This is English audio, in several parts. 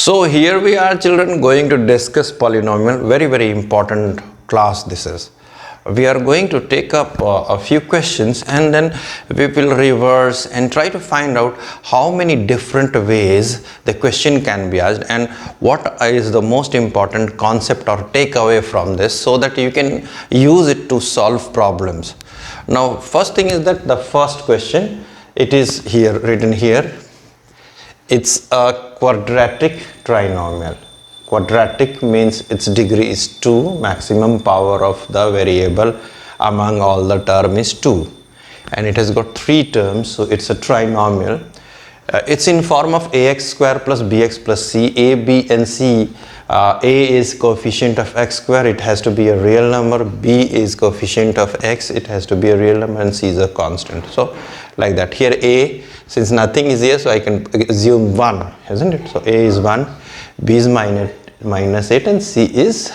So here we are, children, going to discuss polynomial. Very important class this is. We are going to take up a few questions and then we will reverse and try to find out how many different ways the question can be asked and what is the most important concept or takeaway from this, so that you can use it to solve problems. Now, first thing is that the first question, it is here written here. It's a quadratic trinomial. Quadratic means its degree is 2, maximum power of the variable among all the term is 2, and it has got 3 terms, so it's a trinomial. It's in form of ax square plus bx plus c. A, b and c, a is coefficient of x square, it has to be a real number. B is coefficient of x, it has to be a real number, and c is a constant. So like that. Here a, since nothing is here, so I can assume 1, isn't it? So a is 1, b is minus 8, and c is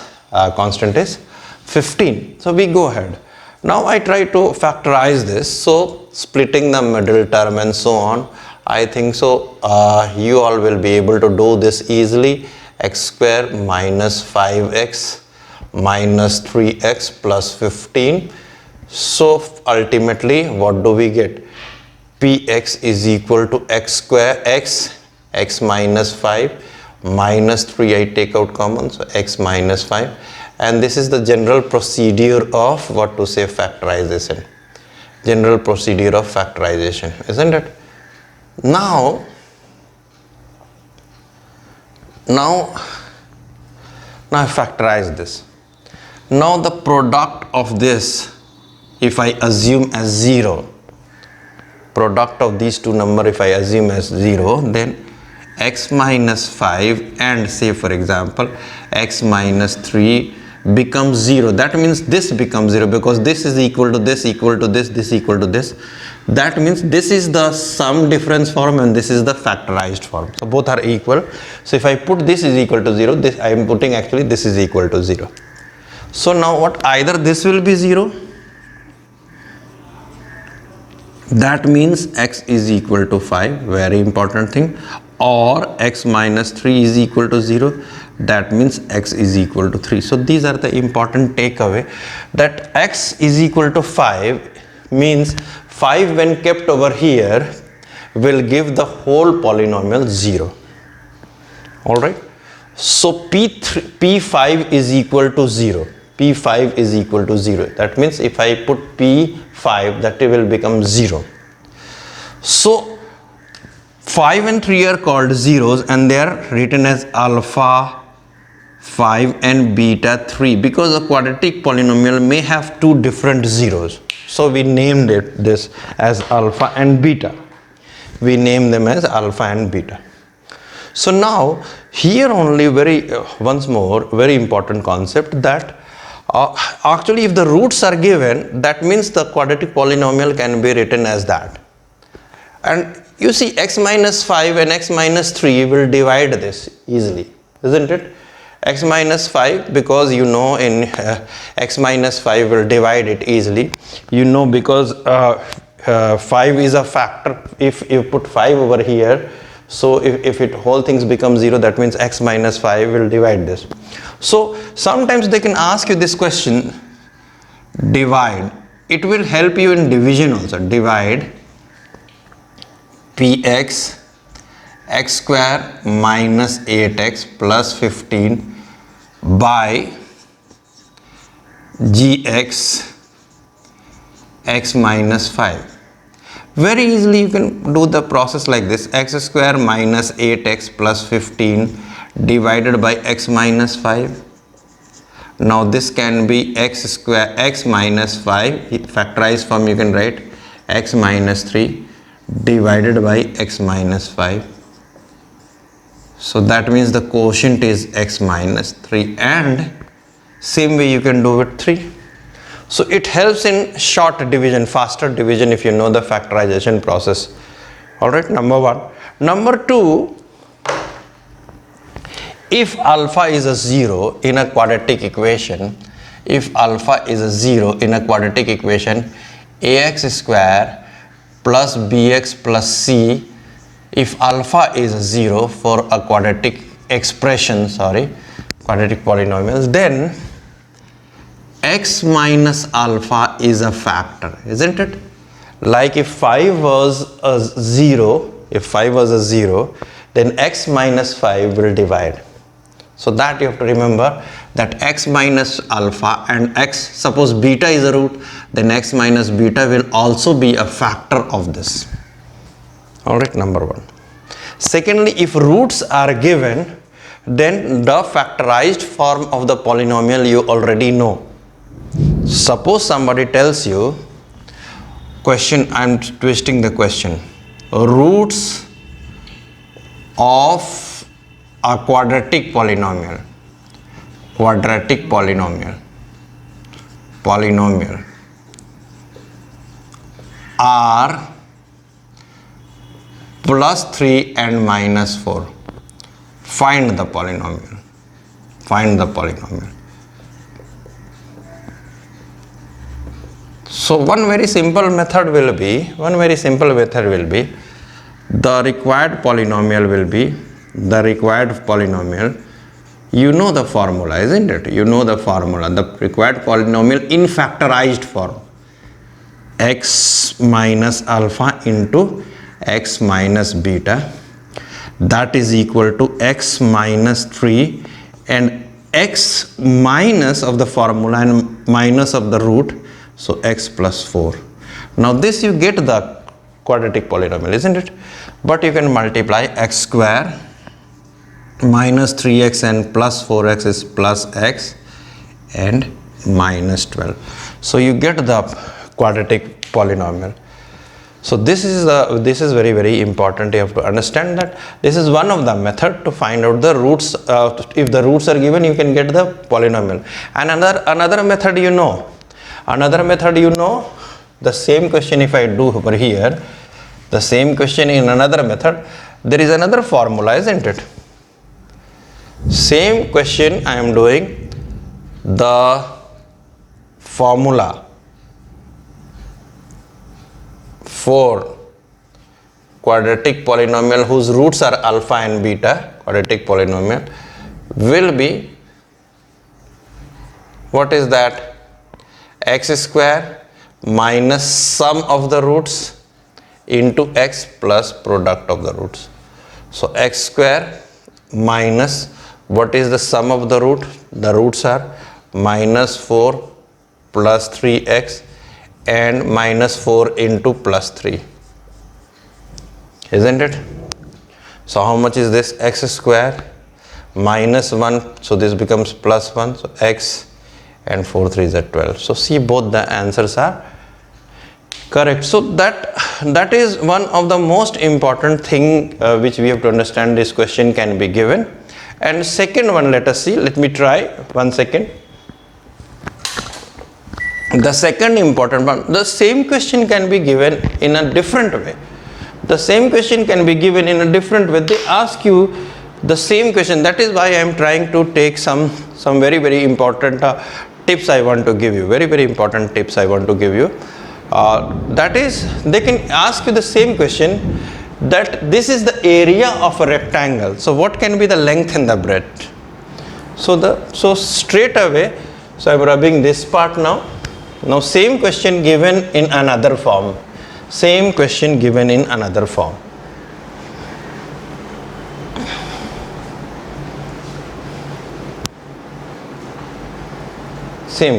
constant is 15. So we go ahead. Now I try to factorize this, so splitting the middle term and so on. I think so you all will be able to do this easily. X square minus 5x minus 3x plus 15. So ultimately what do we get? Px is equal to x square x minus 5 minus 3, I take out common, so x minus 5, and this is the general procedure of what to say factorization. General procedure of factorization, isn't it? Now I factorize this. Now the product of this, if I assume as 0, product of these two numbers if I assume as 0, then x minus 5 and say for example x minus 3 becomes 0. That means this becomes 0 because this is equal to this, equal to this, this equal to this. That means this is the sum difference form and this is the factorized form. So both are equal. So if I put this is equal to 0, this I am putting actually this is equal to 0. So now what, either this will be 0, that means x is equal to 5, very important thing, or x minus 3 is equal to 0, that means x is equal to 3. So these are the important takeaway, that x is equal to 5 means 5 when kept over here will give the whole polynomial 0. Alright, so P5 is equal to 0. P5 is equal to 0. That means if I put P5, that will become 0. So 5 and 3 are called zeros and they are written as alpha 5 and beta 3 because a quadratic polynomial may have two different zeros. So we named this as alpha and beta. We name them as alpha and beta. So now here only once more very important concept, that actually if the roots are given, that means the quadratic polynomial can be written as that. And you see x minus 5 and x minus 3 will divide this easily, isn't it? X minus 5, because you know in x minus 5 will divide it easily, you know, because 5 is a factor. If you put 5 over here, so if it whole things become 0, that means x minus 5 will divide this. So sometimes they can ask you this question, divide. It will help you in division also. Divide Px x square minus 8x plus 15 by gx x minus 5. Very easily you can do the process like this, x square minus 8x plus 15 divided by x minus 5. Now this can be x square x minus 5, factorized form you can write x minus 3 divided by x minus 5. So that means the quotient is x minus 3, and same way you can do with 3. So it helps in short division, faster division if you know the factorization process. Alright, number 1. Number 2, if alpha is a 0 in a quadratic equation, if alpha is a 0 in a quadratic equation, ax square plus bx plus c, if alpha is 0 for a quadratic expressions, quadratic polynomials, then x minus alpha is a factor, isn't it? Like if 5 was a 0, then x minus 5 will divide. So that you have to remember, that x minus alpha and x, suppose beta is a root, then x minus beta will also be a factor of this. Alright, number 1. Secondly, if roots are given, then the factorized form of the polynomial you already know. Suppose somebody tells you, question, I am twisting the question, roots of a quadratic polynomial are plus 3 and minus 4. Find the polynomial. So one very simple method will be, the required polynomial, you know the formula, isn't it? You know the formula, the required polynomial in factorized form, x minus alpha into x minus beta, that is equal to x minus 3 and x minus of the formula and minus of the root, so x plus 4. Now this you get the quadratic polynomial, isn't it? But you can multiply x square minus 3x and plus 4x is plus x and minus 12. So you get the quadratic polynomial. So this is very, very important. You have to understand that this is one of the method to find out the roots. If the roots are given, you can get the polynomial. And another method you know. The same question if I do over here, the same question in another method, there is another formula, isn't it? Same question I am doing, the formula for quadratic polynomial whose roots are alpha and beta, quadratic polynomial will be, what is that? X square minus sum of the roots into x plus product of the roots. So x square minus, what is the sum of the root? The roots are minus 4 plus 3x and minus 4 into plus 3, isn't it? So how much is this? X square minus 1, so this becomes plus 1, so x and 4 3 is 12. So see, both the answers are correct. So that is one of the most important thing which we have to understand. This question can be given. And second one, let us see, let me try 1 second. The second important one, the same question can be given in a different way. They ask you the same question. That is why I am trying to take some very, very important tips I want to give you. That is, they can ask you the same question, that this is the area of a rectangle. So what can be the length and the breadth? So straight away, so I am rubbing this part now. Now same question given in another form. Same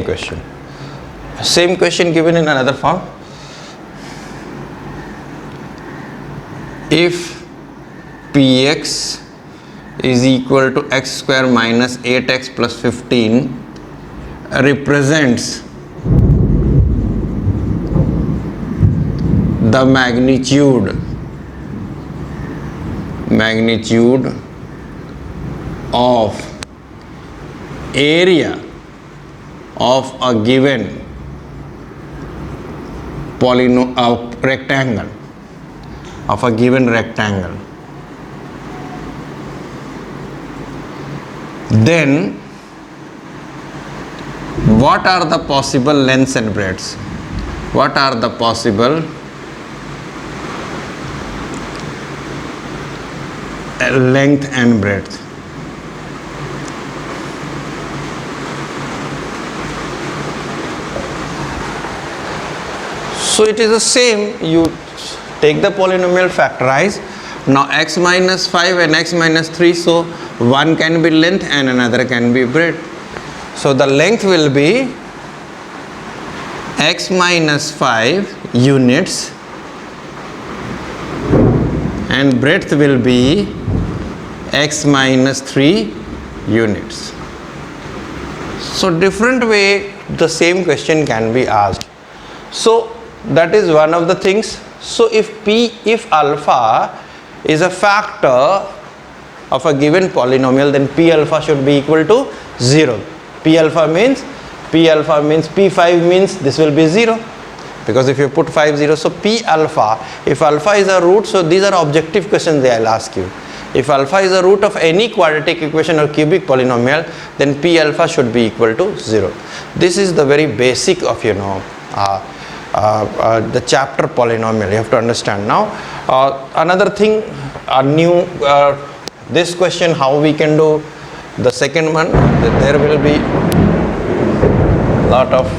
question. Same question given in another form. If px is equal to x square minus 8x plus 15 represents the magnitude of area of a given rectangle, then what are the possible lengths and breadths? What are the possible length and breadth? So it is the same, you take the polynomial, factorize. Now x minus 5 and x minus 3, so one can be length and another can be breadth. So the length will be x minus 5 units and breadth will be x minus 3 units. So different way the same question can be asked. So that is one of the things. So if alpha is a factor of a given polynomial, then p alpha should be equal to 0. P alpha means p5 means this will be 0, because if you put 5 zeros, so p alpha, if alpha is a root, so these are objective questions they will ask you. If alpha is a root of any quadratic equation or cubic polynomial, then p alpha should be equal to 0. This is the very basic of the chapter polynomial. You have to understand. Now another thing, this question, how we can do the second one. There will be lot of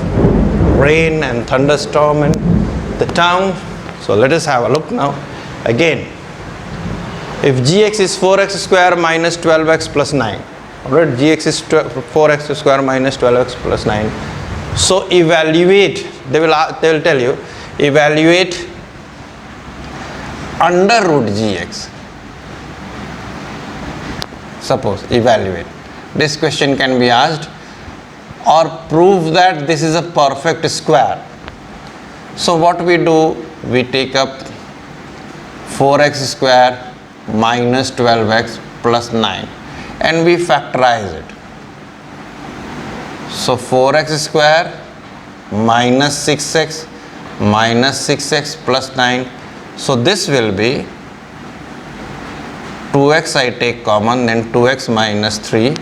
rain and thunderstorm in the town. So let us have a look now. Again, if gx is 4x square minus 12x plus 9, alright, gx is 4x square minus 12x plus 9. So evaluate, they will tell you, evaluate under root gx. Suppose, evaluate. This question can be asked, or prove that this is a perfect square. So what we do, we take up 4x square minus 12x plus 9 and we factorize it. So 4x square minus 6x plus 9. So this will be 2x I take common, then 2x minus 3,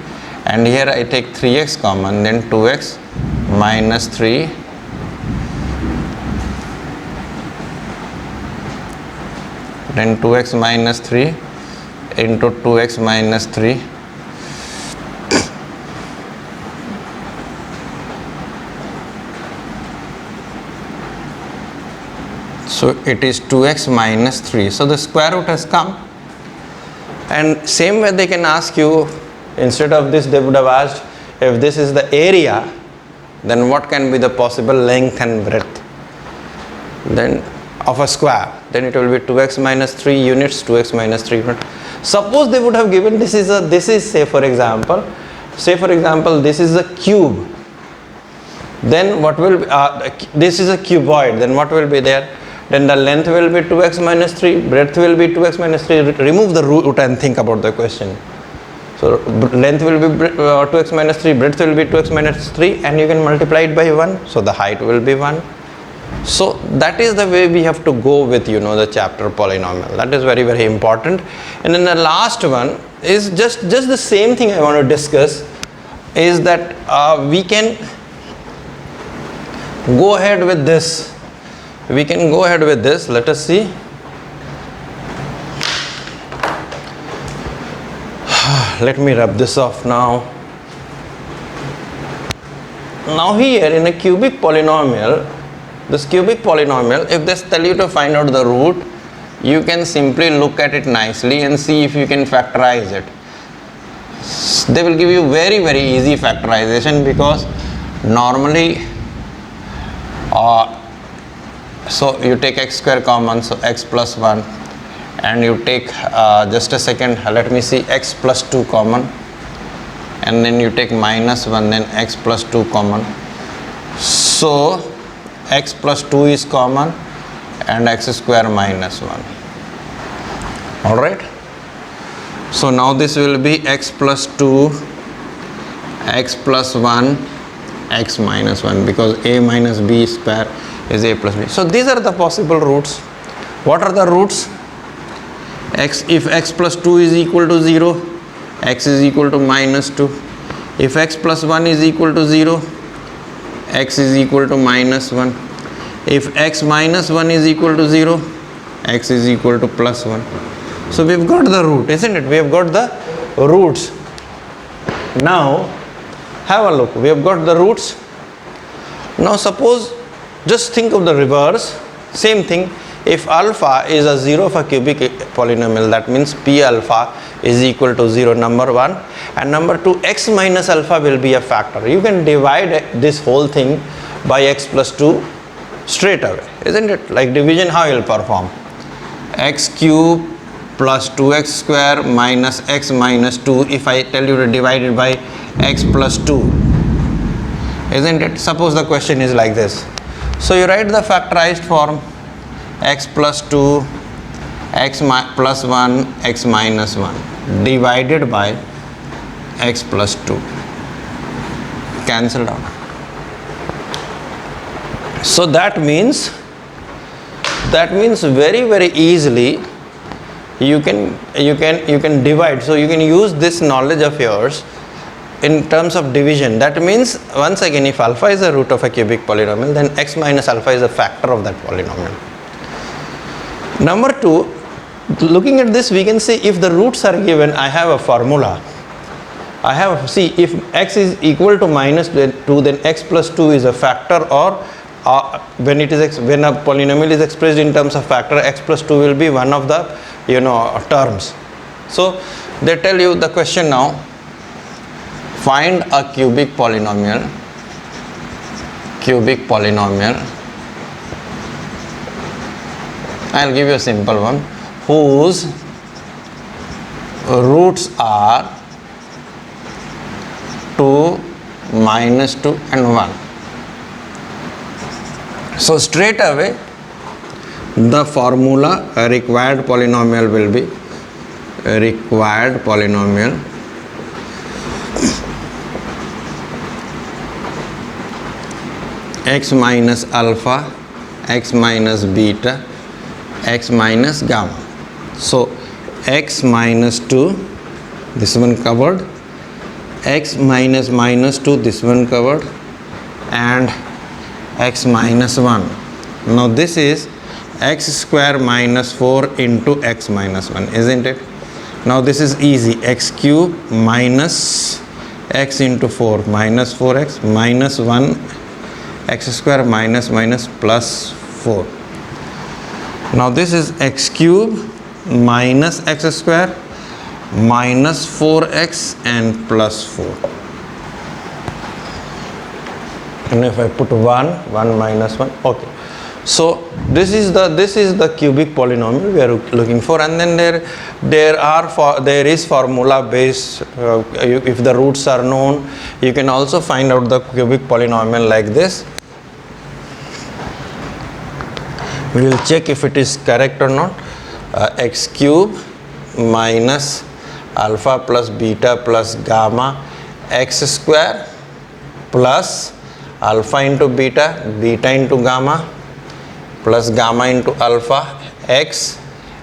and here I take 3x common, then 2x minus 3, then 2x minus 3 into 2x minus 3. So it is 2x minus 3. So the square root has come. And same way they can ask you, instead of this they would have asked, if this is the area, then what can be the possible length and breadth then of a square? Then it will be 2x minus 3 units, 2x minus 3 units. Suppose they would have given this is say for example this is a cube, then what will be, this is a cuboid, then what will be there? Then the length will be 2x minus 3, breadth will be 2x minus 3. Remove the root and think about the question. So length will be 2x minus 3, breadth will be 2x minus 3, and you can multiply it by 1. So the height will be 1. So that is the way we have to go with the chapter polynomial. That is very, very important. And then the last one is just the same thing I want to discuss, is that we can go ahead with this. Let us see. Let me rub this off now. Now here in a cubic polynomial, this cubic polynomial, if they tell you to find out the root, you can simply look at it nicely and see if you can factorize it. They will give you very, very easy factorization, because normally so you take x square common, so x plus 1, and you take just a second, let me see, x plus 2 common, and then you take minus 1, then x plus 2 common. So x plus 2 is common and x square minus 1. Alright. So now this will be x plus 2, x plus 1, x minus 1, because a minus b square is a plus b. So these are the possible roots. What are the roots? If x plus 2 is equal to 0, x is equal to minus 2. If x plus 1 is equal to 0, x is equal to minus 1. If x minus 1 is equal to 0, x is equal to plus 1. So we've got the root, isn't it? We have got the roots. Now have a look. We have got the roots. Now suppose, just think of the reverse. Same thing, if alpha is a 0 of a cubic polynomial, that means p alpha is equal to 0, number 1, and number 2, x minus alpha will be a factor. You can divide this whole thing by x plus 2 straight away, isn't it? Like division, how you will perform? X cube plus 2x square minus x minus 2, if I tell you to divide it by x plus 2, isn't it? Suppose the question is like this. So you write the factorized form, x plus 2, x plus 1, x minus 1 divided by x plus 2. Cancelled out. So that means very easily you can divide. So you can use this knowledge of yours in terms of division. That means, once again, if alpha is the root of a cubic polynomial, then x minus alpha is a factor of that polynomial. Number 2, looking at this, we can say if the roots are given, I have a formula. See, if x is equal to minus 2, then x plus 2 is a factor, or when a polynomial is expressed in terms of factor, x plus 2 will be one of the terms. So they tell you the question now, find a cubic polynomial I'll give you a simple one, whose roots are 2, minus 2 and 1. So straight away the formula required polynomial will be x minus alpha, x minus beta, x minus gamma. So x minus 2, this one covered, x minus 2, this one covered, and x minus 1. Now this is x square minus 4 into x minus 1, isn't it? Now this is easy, x cube minus x into 4, minus 4x minus 1 x square minus plus 4. Now this is x cube minus x square minus 4x and plus 4. And if I put 1 minus 1, okay. So this is the cubic polynomial we are looking for, and then there is formula based. If the roots are known, you can also find out the cubic polynomial like this. We will check if it is correct or not. X cube minus alpha plus beta plus gamma x square plus alpha into beta, beta into gamma plus gamma into alpha x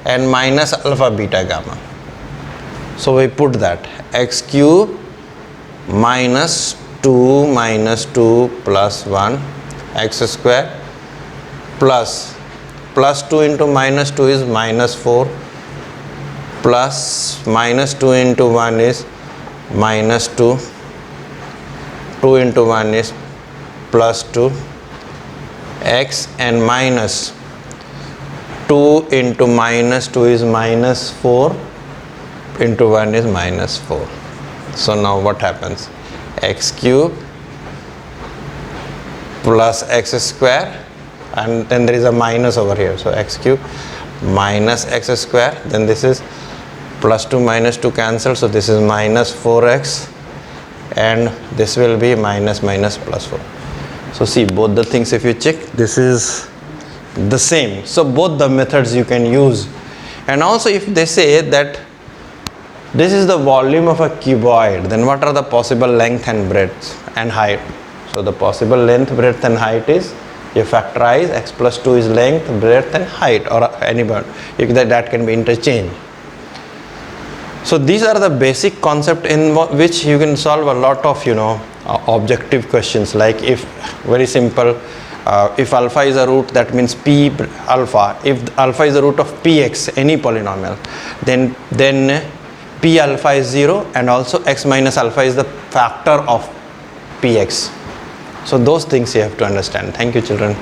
and minus alpha beta gamma. So we put that x cube minus 2 plus 1 x square plus 2 into minus 2 is minus 4 plus minus 2 into 1 is minus 2, 2 into 1 is plus 2, x and minus 2 into minus 2 is minus 4 into 1 is minus 4. So now what happens? X cube plus x square, and then there is a minus over here, so x cube minus x square, then this is plus 2 minus 2 cancel, so this is minus 4x and this will be minus plus 4. So see, both the things, if you check, this is the same. So both the methods you can use. And also if they say that this is the volume of a cuboid, then what are the possible length and breadth and height? So the possible length, breadth and height is, you factorize, x plus 2 is length, breadth and height, or any one. That can be interchanged. So these are the basic concept in which you can solve a lot of objective questions, like if very simple, if alpha is a root, that means p alpha. If alpha is the root of px, any polynomial, then p alpha is 0, and also x minus alpha is the factor of px. So those things you have to understand. Thank you, children.